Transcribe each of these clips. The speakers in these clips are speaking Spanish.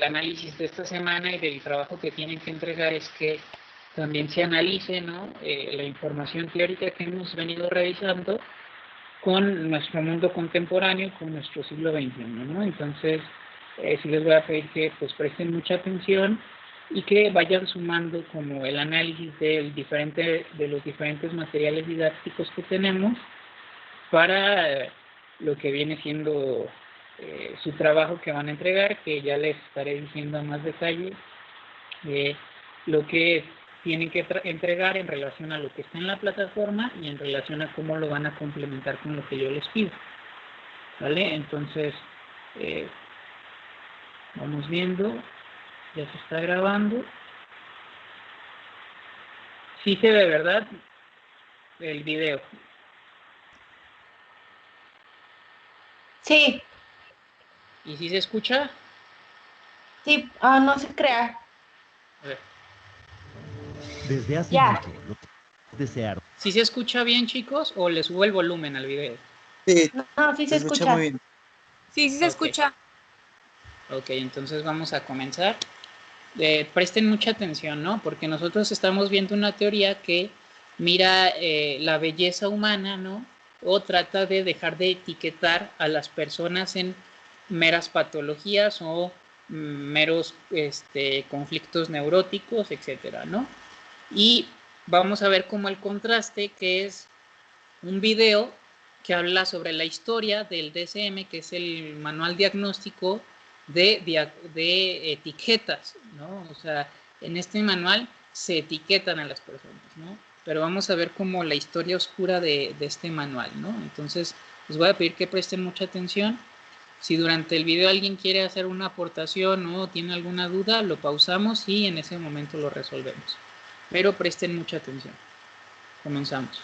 análisis de esta semana y del trabajo que tienen que entregar es que también se analice, ¿no? La información teórica que hemos venido revisando con nuestro mundo contemporáneo, con nuestro siglo XXI, ¿no? Entonces, sí les voy a pedir que pues presten mucha atención y que vayan sumando como el análisis de los diferentes materiales didácticos que tenemos para lo que viene siendo su trabajo que van a entregar, que ya les estaré diciendo a más detalle lo que tienen que entregar en relación a lo que está en la plataforma y en relación a cómo lo van a complementar con lo que yo les pido. ¿Vale? Entonces, vamos viendo, ya se está grabando. Sí se ve, ¿verdad? El video. Sí. ¿Y si se escucha? Sí, no se crea. A ver. Desde hace mucho, los desearon. ¿Sí se escucha bien, chicos, o le subo el volumen al video? Sí, no, sí se escucha muy bien. Sí, sí se escucha. Ok, entonces vamos a comenzar. Presten mucha atención, ¿no? Porque nosotros estamos viendo una teoría que mira la belleza humana, ¿no? O trata de dejar de etiquetar a las personas en meras patologías o meros conflictos neuróticos, etcétera, ¿no? Y vamos a ver como el contraste, que es un video que habla sobre la historia del DSM, que es el manual diagnóstico de etiquetas, ¿no? O sea, en este manual se etiquetan a las personas, ¿no? Pero vamos a ver como la historia oscura de este manual, ¿no? Entonces, les voy a pedir que presten mucha atención. Si durante el video alguien quiere hacer una aportación o tiene alguna duda, lo pausamos y en ese momento lo resolvemos. Pero presten mucha atención. Comenzamos.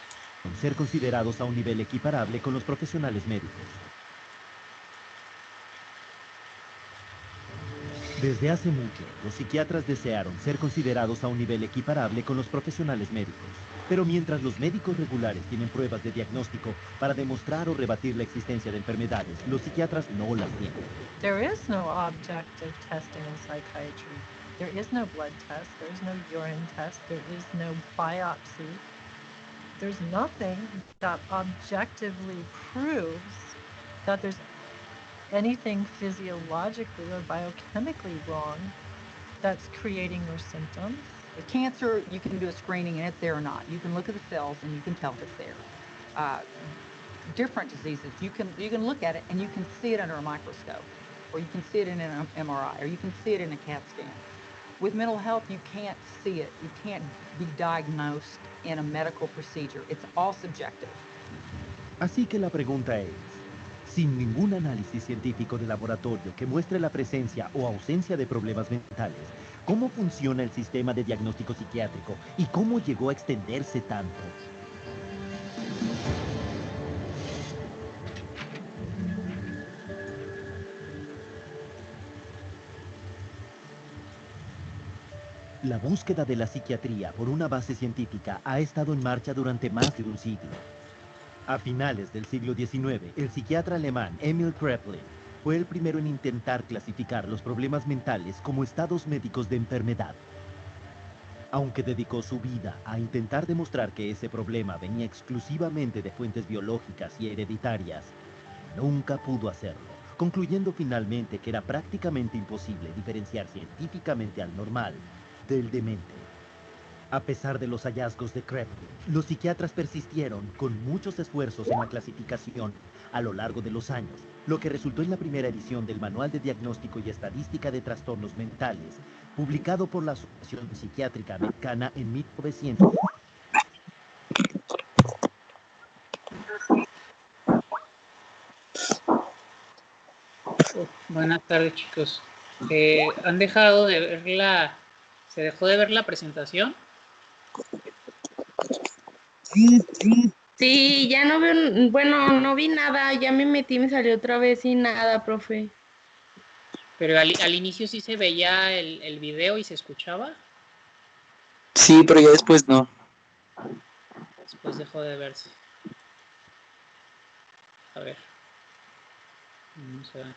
Ser considerados a un nivel equiparable con los profesionales médicos. Desde hace mucho, los psiquiatras desearon ser considerados a un nivel equiparable con los profesionales médicos. Pero mientras los médicos regulares tienen pruebas de diagnóstico para demostrar o rebatir la existencia de enfermedades, los psiquiatras no las tienen. There is no objective testing in psychiatry. There is no blood test, there is no urine test, there is no biopsy. There's nothing that objectively proves that there's anything physiologically or biochemically wrong that's creating your symptoms. With cancer, you can do a screening and it's there or not. You can look at the cells and you can tell if it's there. Different diseases, you can look at it and you can see it under a microscope, or you can see it in an MRI, or you can see it in a CAT scan. With mental health, you can't see it. You can't be diagnosed in a medical procedure. It's all subjective. Así que la pregunta es, sin ningún análisis científico de laboratorio que muestre la presencia o ausencia de problemas mentales, ¿cómo funciona el sistema de diagnóstico psiquiátrico y cómo llegó a extenderse tanto? La búsqueda de la psiquiatría por una base científica ha estado en marcha durante más de un siglo. A finales del siglo XIX, el psiquiatra alemán Emil Kraepelin fue el primero en intentar clasificar los problemas mentales como estados médicos de enfermedad. Aunque dedicó su vida a intentar demostrar que ese problema venía exclusivamente de fuentes biológicas y hereditarias, nunca pudo hacerlo, concluyendo finalmente que era prácticamente imposible diferenciar científicamente al normal del demente. A pesar de los hallazgos de Kraepelin, los psiquiatras persistieron con muchos esfuerzos en la clasificación a lo largo de los años, lo que resultó en la primera edición del Manual de Diagnóstico y Estadística de Trastornos Mentales, publicado por la Asociación Psiquiátrica Americana en 1900. Buenas tardes, chicos. ¿Han dejado de ver ¿Se dejó de ver la presentación? Sí, ya no veo, bueno, no vi nada, ya me metí, me salió otra vez sin nada, profe. Pero al inicio sí se veía el video y se escuchaba. Sí, pero ya después no. Después dejó de verse. A ver. Vamos a ver.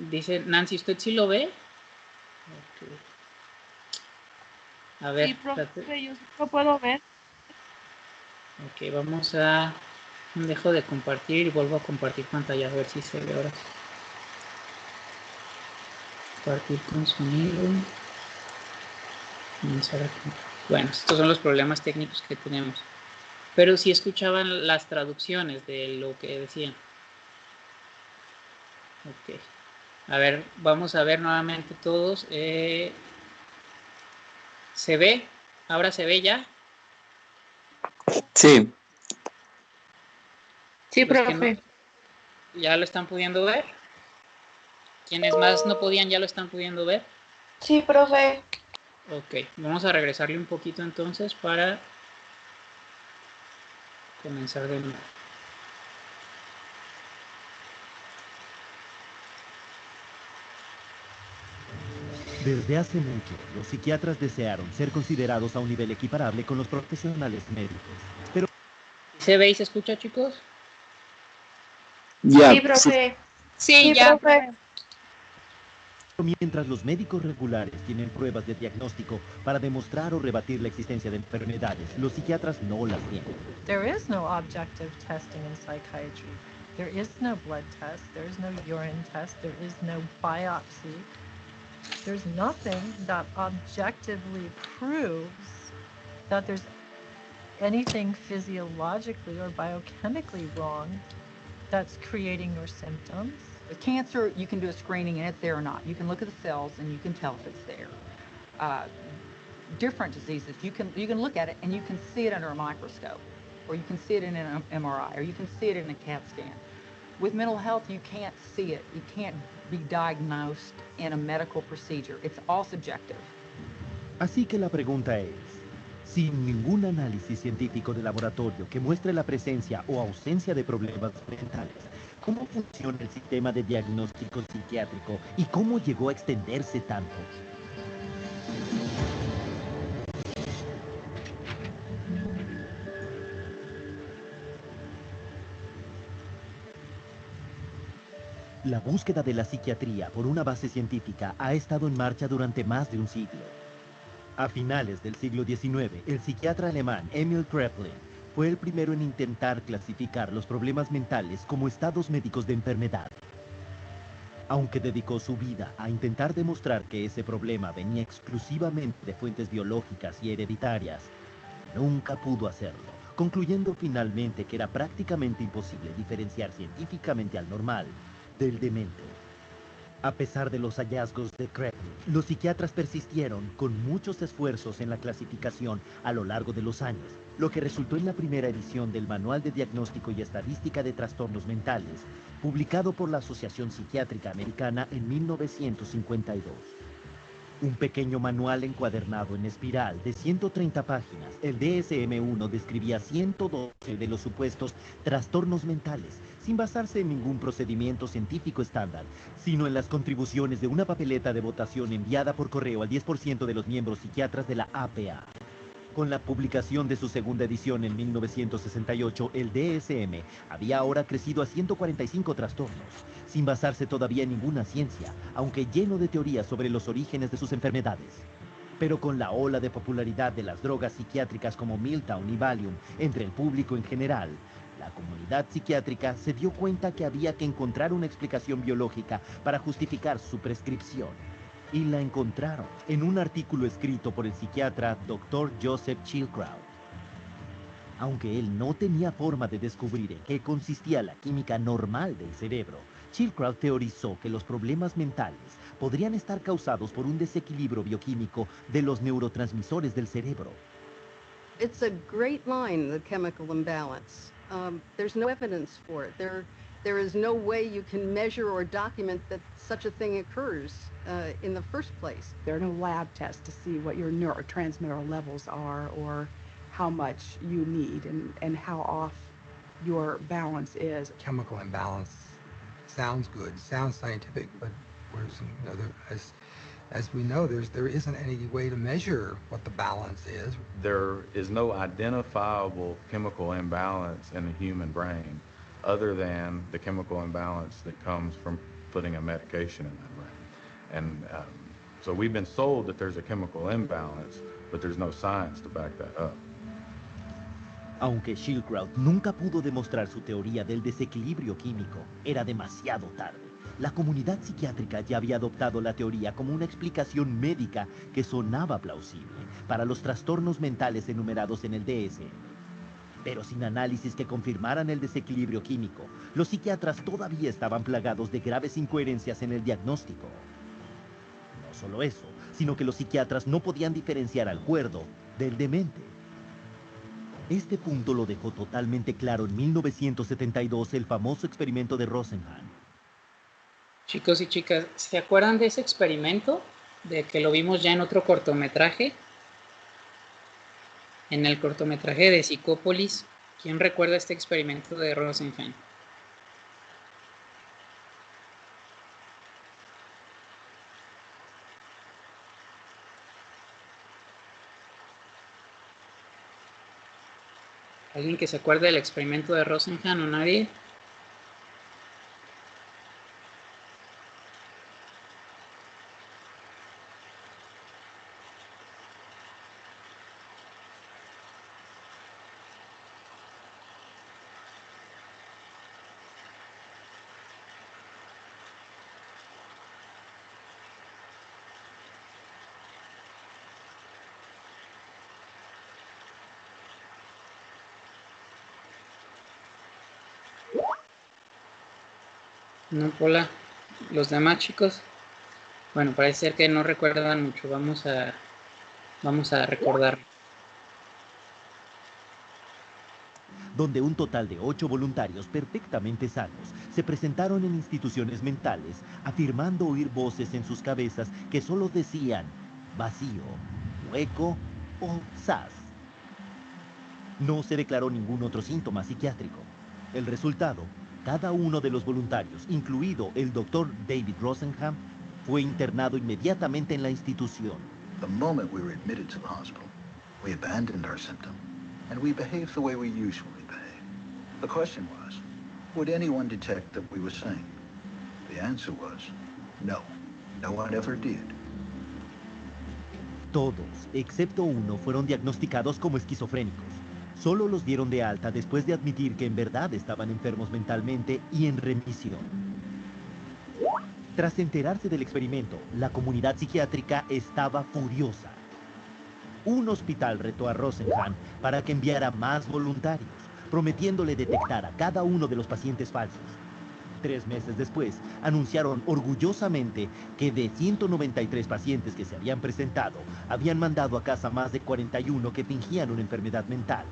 Dice Nancy, ¿usted sí lo ve? Ok. A ver, Sí, profe, espérate. yo sí lo puedo ver. Ok, vamos a... Dejo de compartir y vuelvo a compartir pantalla, a ver si se ve ahora. Compartir con sonido. Comenzar a... Bueno, estos son los problemas técnicos que tenemos. Pero sí escuchaban las traducciones de lo que decían. Ok. A ver, vamos a ver nuevamente todos. ¿Se ve? ¿Ahora se ve ya? Sí, Sí, Los que no, profe. ¿ya lo están pudiendo ver? Quienes más no podían ya lo están pudiendo ver. Sí, profe. Ok, vamos a regresarle un poquito entonces para comenzar de nuevo. Desde hace mucho, los psiquiatras desearon ser considerados a un nivel equiparable con los profesionales médicos. Pero ¿Se ve y se escucha, chicos? ya, Sí, sí, profe. Sí, ya. Profe. mientras los médicos regulares tienen pruebas de diagnóstico para demostrar o rebatir la existencia de enfermedades, los psiquiatras no las tienen. There is no objective testing in psychiatry. There is no blood test. There is no urine test. There is no biopsy. There's nothing that objectively proves that there's anything physiologically or biochemically wrong that's creating your symptoms. With cancer, you can do a screening and it's there or not. You can look at the cells and you can tell if it's there. Different diseases, you can look at it and you can see it under a microscope, or you can see it in an MRI, or you can see it in a CAT scan. With mental health, you can't see it. It can't be diagnosed in a medical procedure. It's all subjective. Así que la pregunta es, sin ningún análisis científico de laboratorio que muestre la presencia o ausencia de problemas mentales, ¿cómo funciona el sistema de diagnóstico psiquiátrico y cómo llegó a extenderse tanto? La búsqueda de la psiquiatría por una base científica ha estado en marcha durante más de un siglo. A finales del siglo XIX, el psiquiatra alemán Emil Kraepelin fue el primero en intentar clasificar los problemas mentales como estados médicos de enfermedad. Aunque dedicó su vida a intentar demostrar que ese problema venía exclusivamente de fuentes biológicas y hereditarias, nunca pudo hacerlo, concluyendo finalmente que era prácticamente imposible diferenciar científicamente al normal del demente. A pesar de los hallazgos de Kraepelin, los psiquiatras persistieron con muchos esfuerzos en la clasificación a lo largo de los años, lo que resultó en la primera edición del Manual de Diagnóstico y Estadística de Trastornos Mentales, publicado por la Asociación Psiquiátrica Americana en 1952. Un pequeño manual encuadernado en espiral de 130 páginas, el DSM-1 describía 112 de los supuestos trastornos mentales, sin basarse en ningún procedimiento científico estándar, sino en las contribuciones de una papeleta de votación enviada por correo al 10% de los miembros psiquiatras de la APA. Con la publicación de su segunda edición en 1968, el DSM había ahora crecido a 145 trastornos, sin basarse todavía en ninguna ciencia, aunque lleno de teorías sobre los orígenes de sus enfermedades. Pero con la ola de popularidad de las drogas psiquiátricas como Miltown y Valium entre el público en general, la comunidad psiquiátrica se dio cuenta que había que encontrar una explicación biológica para justificar su prescripción. Y la encontraron en un artículo escrito por el psiquiatra Dr. Joseph Chilcrout. Aunque él no tenía forma de descubrir en qué consistía la química normal del cerebro, Chilcrout teorizó que los problemas mentales podrían estar causados por un desequilibrio bioquímico de los neurotransmisores del cerebro. It's a great line, the chemical imbalance. There's no evidence for it. There is no way you can measure or document that such a thing occurs in the first place. There are no lab tests to see what your neurotransmitter levels are or how much you need and how off your balance is. Chemical imbalance sounds good, sounds scientific, but as we know, there isn't any way to measure what the balance is. There is no identifiable chemical imbalance in the human brain other than the chemical imbalance that comes from putting a medication in that brain. And so we've been sold that there's a chemical imbalance, but there's no science to back that up. Aunque Schildkraut nunca pudo demostrar su teoría del desequilibrio químico, era demasiado tarde. La comunidad psiquiátrica ya había adoptado la teoría como una explicación médica que sonaba plausible para los trastornos mentales enumerados en el DSM. Pero sin análisis que confirmaran el desequilibrio químico, los psiquiatras todavía estaban plagados de graves incoherencias en el diagnóstico. No solo eso, sino que los psiquiatras no podían diferenciar al cuerdo del demente. Este punto lo dejó totalmente claro en 1972 el famoso experimento de Rosenhan. Chicos y chicas, ¿se acuerdan de ese experimento? De que lo vimos ya en otro cortometraje. En el cortometraje de Psicópolis. ¿Quién recuerda este experimento de Rosenhan? ¿Alguien que se acuerde del experimento de Rosenhan o nadie? No, Pola. Los demás chicos. Bueno, parece ser que no recuerdan mucho. Vamos a recordar. Donde un total de 8 voluntarios perfectamente sanos se presentaron en instituciones mentales, afirmando oír voces en sus cabezas que solo decían vacío, hueco o sas. No se declaró ningún otro síntoma psiquiátrico. El resultado: cada uno de los voluntarios, incluido el Dr. David Rosenhan, fue internado inmediatamente en la institución. The moment we were admitted to the hospital, we abandoned our symptom, and we behaved the way we usually behave. The question was, would anyone detect that we were sane? The answer was, no. No one ever did. Todos, excepto uno, fueron diagnosticados como esquizofrénicos. Solo los dieron de alta después de admitir que en verdad estaban enfermos mentalmente y en remisión. Tras enterarse del experimento, la comunidad psiquiátrica estaba furiosa. Un hospital retó a Rosenhan para que enviara más voluntarios, prometiéndole detectar a cada uno de los pacientes falsos. 3 meses después, anunciaron orgullosamente que de 193 pacientes que se habían presentado, habían mandado a casa más de 41 que fingían una enfermedad mental.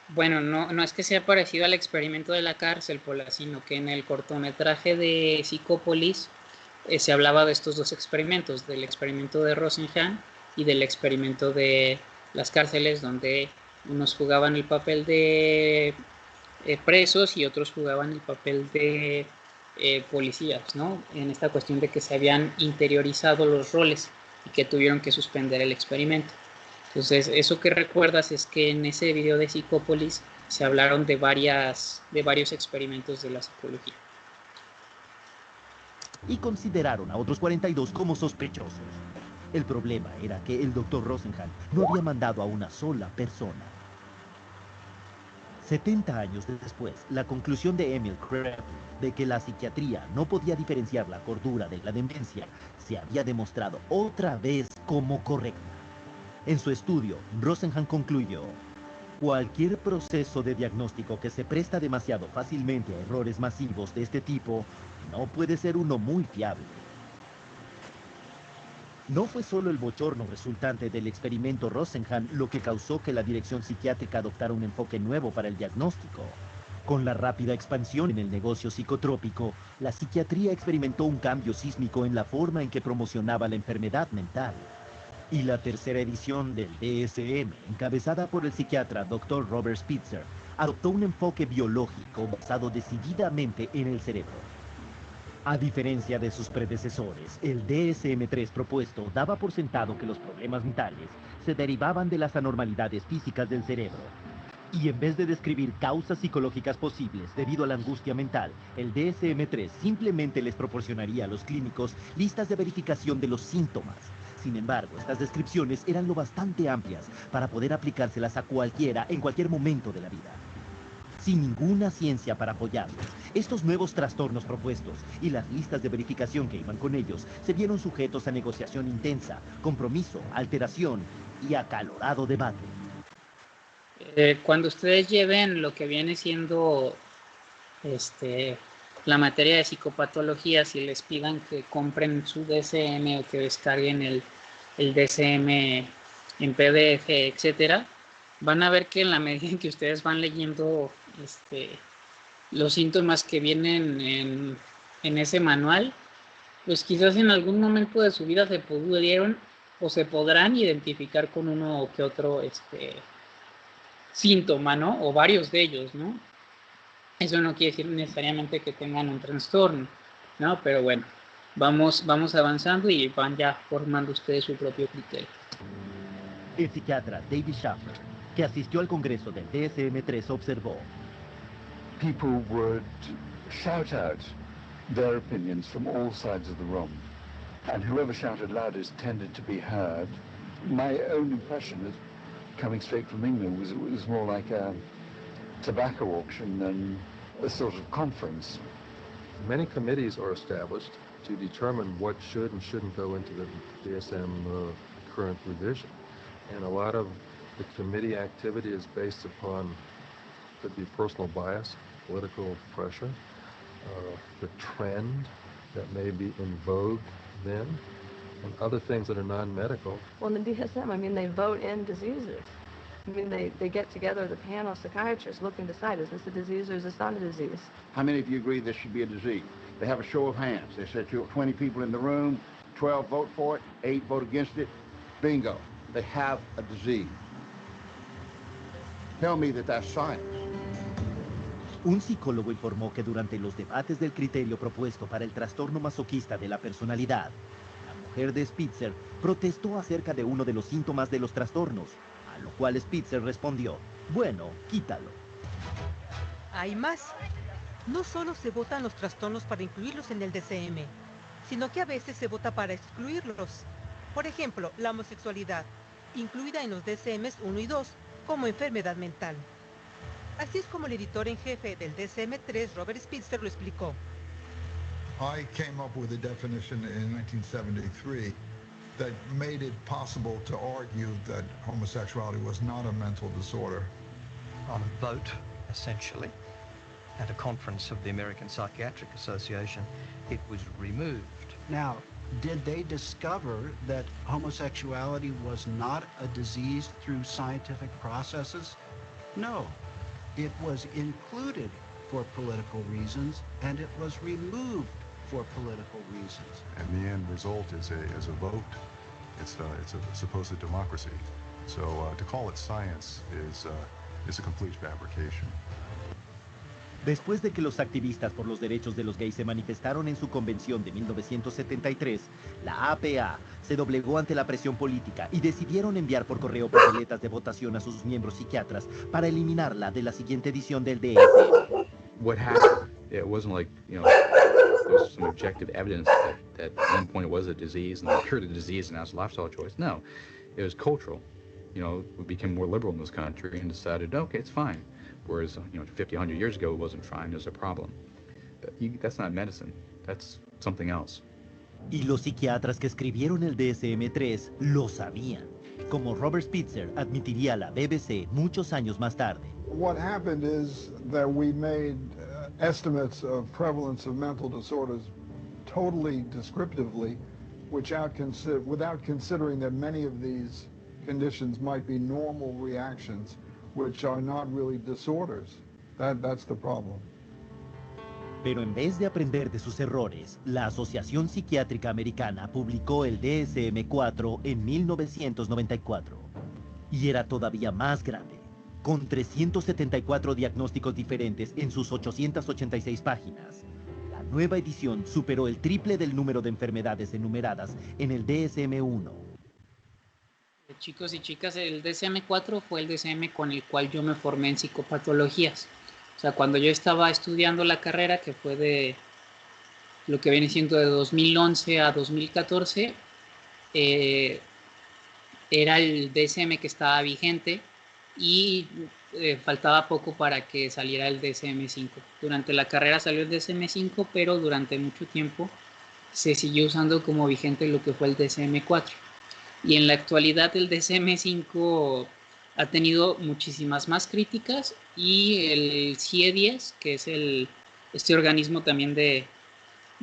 Bueno, no es que sea parecido al experimento de la cárcel, Pola, sino que en el cortometraje de Psicópolis se hablaba de estos dos experimentos, del experimento de Rosenhan y del experimento de las cárceles, donde unos jugaban el papel de presos y otros jugaban el papel de policías, ¿no? En esta cuestión de que se habían interiorizado los roles y que tuvieron que suspender el experimento. Entonces, eso que recuerdas es que en ese video de Psicópolis se hablaron de varios experimentos de la psicología. Y consideraron a otros 42 como sospechosos. El problema era que el Dr. Rosenhan no había mandado a una sola persona. 70 años después, la conclusión de Emil Kraepelin de que la psiquiatría no podía diferenciar la cordura de la demencia se había demostrado otra vez como correcta. En su estudio, Rosenhan concluyó: cualquier proceso de diagnóstico que se presta demasiado fácilmente a errores masivos de este tipo no puede ser uno muy fiable. No fue solo el bochorno resultante del experimento Rosenhan lo que causó que la dirección psiquiátrica adoptara un enfoque nuevo para el diagnóstico. Con la rápida expansión en el negocio psicotrópico, la psiquiatría experimentó un cambio sísmico en la forma en que promocionaba la enfermedad mental. Y la tercera edición del DSM, encabezada por el psiquiatra Dr. Robert Spitzer, adoptó un enfoque biológico basado decididamente en el cerebro. A diferencia de sus predecesores, el DSM-3 propuesto daba por sentado que los problemas mentales se derivaban de las anormalidades físicas del cerebro. Y en vez de describir causas psicológicas posibles debido a la angustia mental, el DSM-3 simplemente les proporcionaría a los clínicos listas de verificación de los síntomas. Sin embargo, estas descripciones eran lo bastante amplias para poder aplicárselas a cualquiera en cualquier momento de la vida. Sin ninguna ciencia para apoyarlos, estos nuevos trastornos propuestos y las listas de verificación que iban con ellos se vieron sujetos a negociación intensa, compromiso, alteración y acalorado debate. Cuando ustedes lleven lo que viene siendo la materia de psicopatologías y les pidan que compren su DSM o que descarguen el DSM en PDF, etcétera, van a ver que en la medida en que ustedes van leyendo los síntomas que vienen en ese manual, pues quizás en algún momento de su vida se pudieron o se podrán identificar con uno que otro síntoma, ¿no? O varios de ellos, ¿no? Eso no quiere decir necesariamente que tengan un trastorno, ¿no? Pero bueno, vamos avanzando y van ya formando ustedes su propio criterio. El psiquiatra David Schaffer, que asistió al congreso del DSM-3, observó: People would shout out their opinions from all sides of the room, and whoever shouted loudest tended to be heard. My own impression is, coming straight from England, was it was more like a tobacco auction than a sort of conference. Many committees are established to determine what should and shouldn't go into the DSM current revision. And a lot of the committee activity is based upon, could be personal bias, political pressure, the trend that may be in vogue then, and other things that are non-medical. Well, in the DSM, I mean, they vote in diseases. I mean, they get together, the panel of psychiatrists look and decide, is this a disease or is this not a disease? How many of you agree this should be a disease? They have a show of hands. They said 20 people in the room, 12 vote for it, 8 vote against it. Bingo. They have a disease. Tell me that that's science. Un psicólogo informó que durante los debates del criterio propuesto para el trastorno masoquista de la personalidad, la mujer de Spitzer protestó acerca de uno de los síntomas de los trastornos, a lo cual Spitzer respondió: bueno, quítalo. Hay más. No solo se votan los trastornos para incluirlos en el DSM, sino que a veces se vota para excluirlos. Por ejemplo, la homosexualidad, incluida en los DSMs 1 y 2 como enfermedad mental. Así es como el editor en jefe del DSM-3, Robert Spitzer, lo explicó. I came up with a definition in 1973 that made it possible to argue that homosexuality was not a mental disorder. On a vote, essentially, at a conference of the American Psychiatric Association, it was removed. Now, did they discover that homosexuality was not a disease through scientific processes? No. It was included for political reasons, and it was removed for political reasons. And the end result is a vote. It's a supposed democracy. So to call it science is a complete fabrication. Después de que los activistas por los derechos de los gays se manifestaron en su convención de 1973, la APA se doblegó ante la presión política y decidieron enviar por correo papeletas de votación a sus miembros psiquiatras para eliminarla de la siguiente edición del DSM. What happened, it wasn't like, there's some objective evidence that at one point it was a disease and they cured the disease and now it's a lifestyle choice. No, it was cultural. We became more liberal in this country and decided, okay, it's fine. Whereas, 50, 100 years ago, it wasn't fine, there's a problem. That's not medicine, that's something else. Y los psiquiatras que escribieron el DSM-3 lo sabían, como Robert Spitzer admitiría a la BBC muchos años más tarde. What happened is that we made estimates of prevalence of mental disorders totally descriptively, without considering that many of these conditions might be normal reactions, which are not really disorders. That's the problem. Pero en vez de aprender de sus errores, la Asociación Psiquiátrica Americana publicó el DSM-4 en 1994. Y era todavía más grande, con 374 diagnósticos diferentes en sus 886 páginas. La nueva edición superó el triple del número de enfermedades enumeradas en el DSM-1. chicos y chicas, el DSM-4 fue el DSM con el cual yo me formé en psicopatologías. O sea, cuando yo estaba estudiando la carrera, que fue de lo que viene siendo de 2011 a 2014, era el DSM que estaba vigente y faltaba poco para que saliera el DSM-5. Durante la carrera salió el DSM-5, pero durante mucho tiempo se siguió usando como vigente lo que fue el DSM-4. Y en la actualidad el DSM-5 ha tenido muchísimas más críticas, y el CIE-10, que es este organismo también de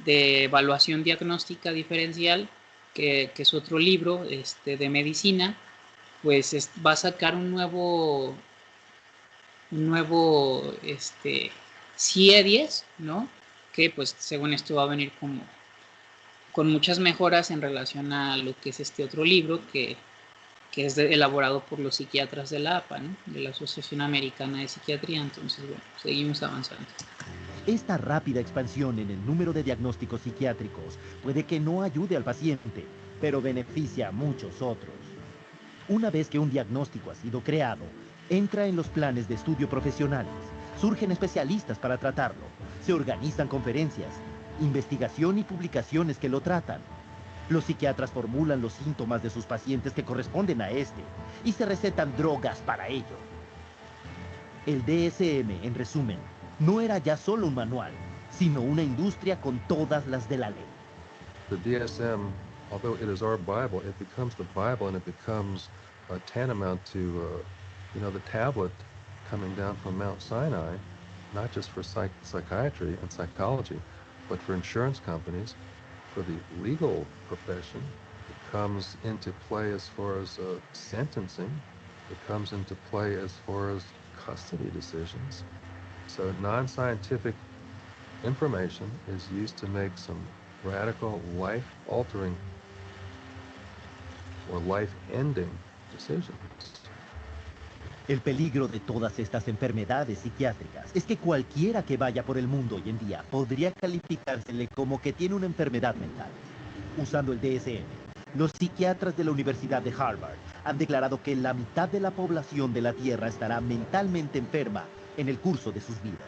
evaluación diagnóstica diferencial, que es otro libro de medicina, pues va a sacar un nuevo CIE-10, ¿no? Que pues según esto va a venir con muchas mejoras en relación a lo que es este otro libro que es elaborado por los psiquiatras de la APA, ¿no? De la Asociación Americana de Psiquiatría. Entonces, bueno, seguimos avanzando. Esta rápida expansión en el número de diagnósticos psiquiátricos puede que no ayude al paciente, pero beneficia a muchos otros. Una vez que un diagnóstico ha sido creado, entra en los planes de estudio profesionales, surgen especialistas para tratarlo, se organizan conferencias, investigación y publicaciones que lo tratan. Los psiquiatras formulan los síntomas de sus pacientes que corresponden a este y se recetan drogas para ello. El DSM, en resumen, no era ya solo un manual, sino una industria con todas las de la ley. The DSM, although it is our Bible, it becomes the Bible and it becomes tantamount to, the tablet coming down from Mount Sinai, not just for psychiatry and psychology, but for insurance companies, for the legal profession. It comes into play as far as sentencing. It comes into play as far as custody decisions. So non-scientific information is used to make some radical, life-altering or life-ending decisions. El peligro de todas estas enfermedades psiquiátricas es que cualquiera que vaya por el mundo hoy en día podría calificársele como que tiene una enfermedad mental. Usando el DSM, los psiquiatras de la Universidad de Harvard han declarado que la mitad de la población de la Tierra estará mentalmente enferma en el curso de sus vidas.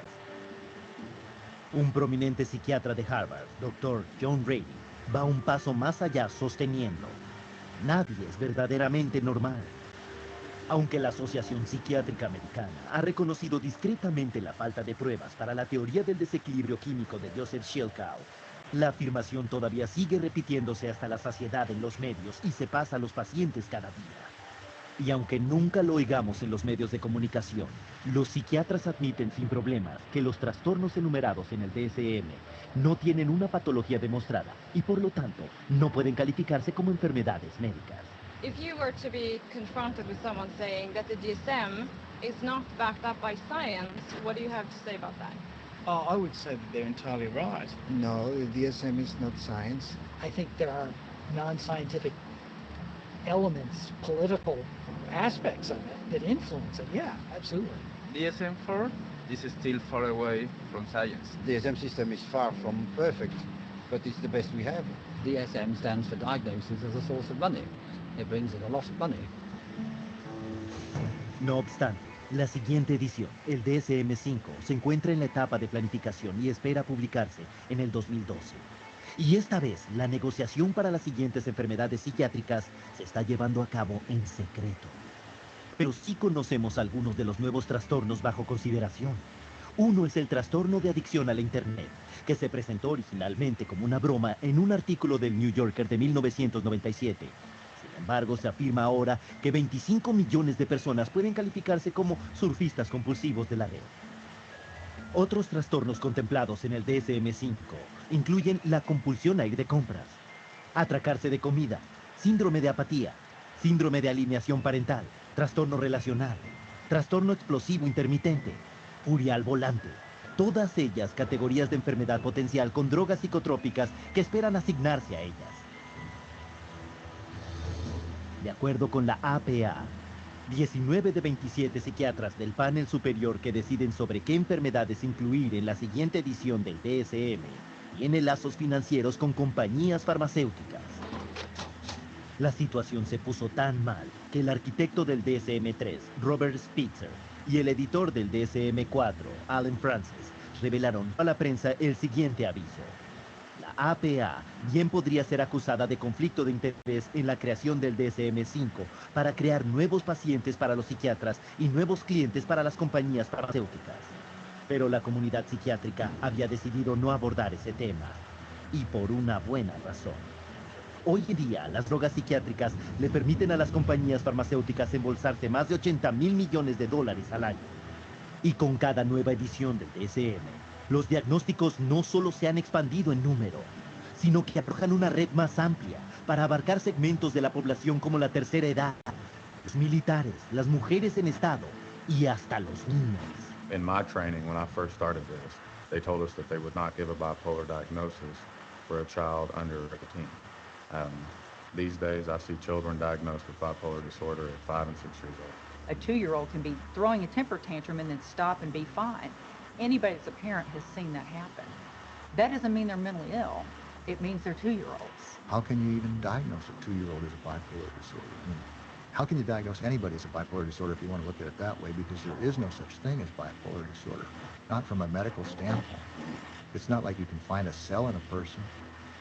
Un prominente psiquiatra de Harvard, Dr. John Ratey, va un paso más allá sosteniendo: nadie es verdaderamente normal. Aunque la Asociación Psiquiátrica Americana ha reconocido discretamente la falta de pruebas para la teoría del desequilibrio químico de Joseph Schilkow, la afirmación todavía sigue repitiéndose hasta la saciedad en los medios y se pasa a los pacientes cada día. Y aunque nunca lo oigamos en los medios de comunicación, los psiquiatras admiten sin problemas que los trastornos enumerados en el DSM no tienen una patología demostrada y por lo tanto no pueden calificarse como enfermedades médicas. If you were to be confronted with someone saying that the DSM is not backed up by science, what do you have to say about that? I would say that they're entirely right. No, the DSM is not science. I think there are non-scientific elements, political aspects of it that influence it. Yeah, absolutely. DSM-4, this is still far away from science. The DSM system is far from perfect, but it's the best we have. DSM stands for diagnosis as a source of money. It brings in a lot of money. No obstante, la siguiente edición, el DSM-5, se encuentra en la etapa de planificación y espera publicarse en el 2012. Y esta vez, la negociación para las siguientes enfermedades psiquiátricas se está llevando a cabo en secreto. Pero sí conocemos algunos de los nuevos trastornos bajo consideración. Uno es el trastorno de adicción a la Internet, que se presentó originalmente como una broma en un artículo del New Yorker de 1997. Sin embargo, se afirma ahora que 25 millones de personas pueden calificarse como surfistas compulsivos de la red. Otros trastornos contemplados en el DSM-5 incluyen la compulsión a ir de compras, atracarse de comida, síndrome de apatía, síndrome de alienación parental, trastorno relacional, trastorno explosivo intermitente, furia al volante. Todas ellas categorías de enfermedad potencial con drogas psicotrópicas que esperan asignarse a ellas. De acuerdo con la APA, 19 de 27 psiquiatras del panel superior que deciden sobre qué enfermedades incluir en la siguiente edición del DSM tienen lazos financieros con compañías farmacéuticas. La situación se puso tan mal que el arquitecto del DSM-3, Robert Spitzer, y el editor del DSM-4, Alan Francis, revelaron a la prensa el siguiente aviso. La APA bien podría ser acusada de conflicto de interés en la creación del DSM-5 para crear nuevos pacientes para los psiquiatras y nuevos clientes para las compañías farmacéuticas. Pero la comunidad psiquiátrica había decidido no abordar ese tema, y por una buena razón. Hoy en día, las drogas psiquiátricas le permiten a las compañías farmacéuticas embolsarse más de 80,000 millones de dólares al año. Y con cada nueva edición del DSM, los diagnósticos no solo se han expandido en número, sino que arrojan una red más amplia para abarcar segmentos de la población como la tercera edad, los militares, las mujeres en estado y hasta los niños. In my training, when I first started this, they told us that they would not give a bipolar diagnosis for a child under 18. These days, I see children diagnosed with bipolar disorder at 5 and 6 years old. A 2-year-old can be throwing a temper tantrum and then stop and be fine. Anybody that's a parent has seen that happen. That doesn't mean they're mentally ill. It means they're 2-year-olds. How can you even diagnose a 2-year-old as a bipolar disorder? I mean, how can you diagnose anybody as a bipolar disorder if you want to look at it that way? Because there is no such thing as bipolar disorder, not from a medical standpoint. It's not like you can find a cell in a person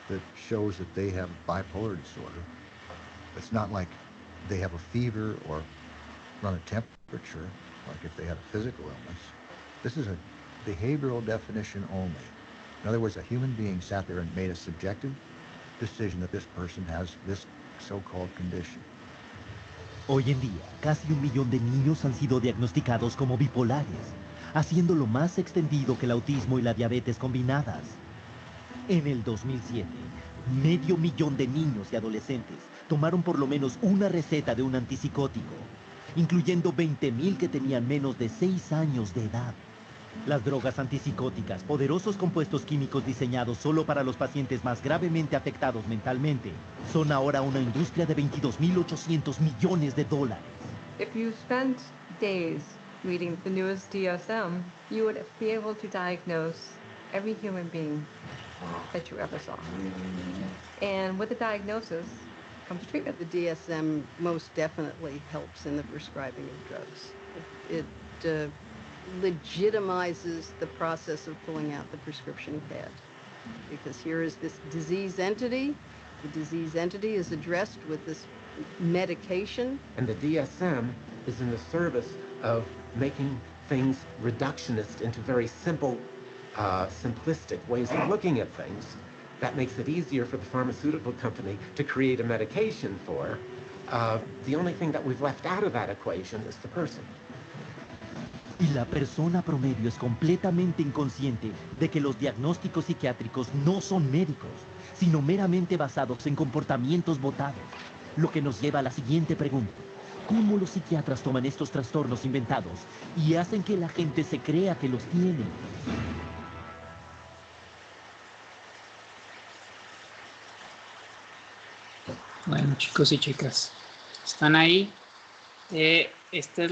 that shows that they have bipolar disorder. It's not like they have a fever or run a temperature, like if they have a physical illness. This is a behavioral definition only. In other words, a human being sat there and made a subjective decision that this person has this so-called condition. Hoy en día, casi 1 millón de niños han sido diagnosticados como bipolares, haciéndolo más extendido que el autismo y la diabetes combinadas. En el 2007, 500,000 de niños y adolescentes tomaron por lo menos una receta de un antipsicótico, incluyendo 20,000 que tenían menos de 6 años de edad. Las drogas antipsicóticas, poderosos compuestos químicos diseñados solo para los pacientes más gravemente afectados mentalmente, son ahora una industria de 22,800 millones de dólares. If you spent days reading the newest DSM, you would be able to diagnose every human being that you ever saw. And with the diagnosis comes treatment. The DSM most definitely helps in the prescribing of drugs. It legitimizes the process of pulling out the prescription pad. Because here is this disease entity. The disease entity is addressed with this medication. And the DSM is in the service of making things reductionist into very simple, simplistic ways of looking at things. That makes it easier for the pharmaceutical company to create a medication for. The only thing that we've left out of that equation is the person. Y la persona promedio es completamente inconsciente de que los diagnósticos psiquiátricos no son médicos, sino meramente basados en comportamientos votados. Lo que nos lleva a la siguiente pregunta. ¿Cómo los psiquiatras toman estos trastornos inventados y hacen que la gente se crea que los tiene? Bueno, chicos y chicas, ¿están ahí? Esta es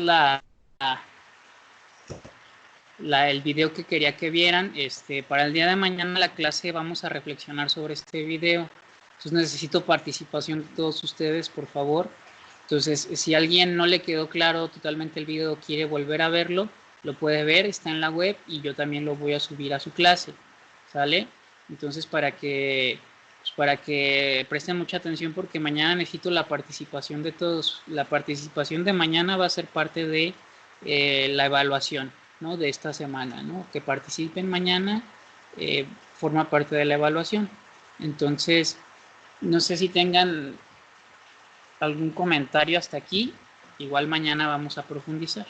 el video que quería que vieran. Para el día de mañana la clase vamos a reflexionar sobre este video. Entonces necesito participación de todos ustedes, por favor. Entonces, si a alguien no le quedó claro totalmente el video, quiere volver a verlo, lo puede ver, está en la web y yo también lo voy a subir a su clase, ¿sale? Entonces, para que presten mucha atención, porque mañana necesito la participación de todos. La participación de mañana va a ser parte de la evaluación, ¿no?, de esta semana, ¿no? Que participen mañana forma parte de la evaluación. Entonces, no sé si tengan algún comentario hasta aquí. Igual mañana vamos a profundizar.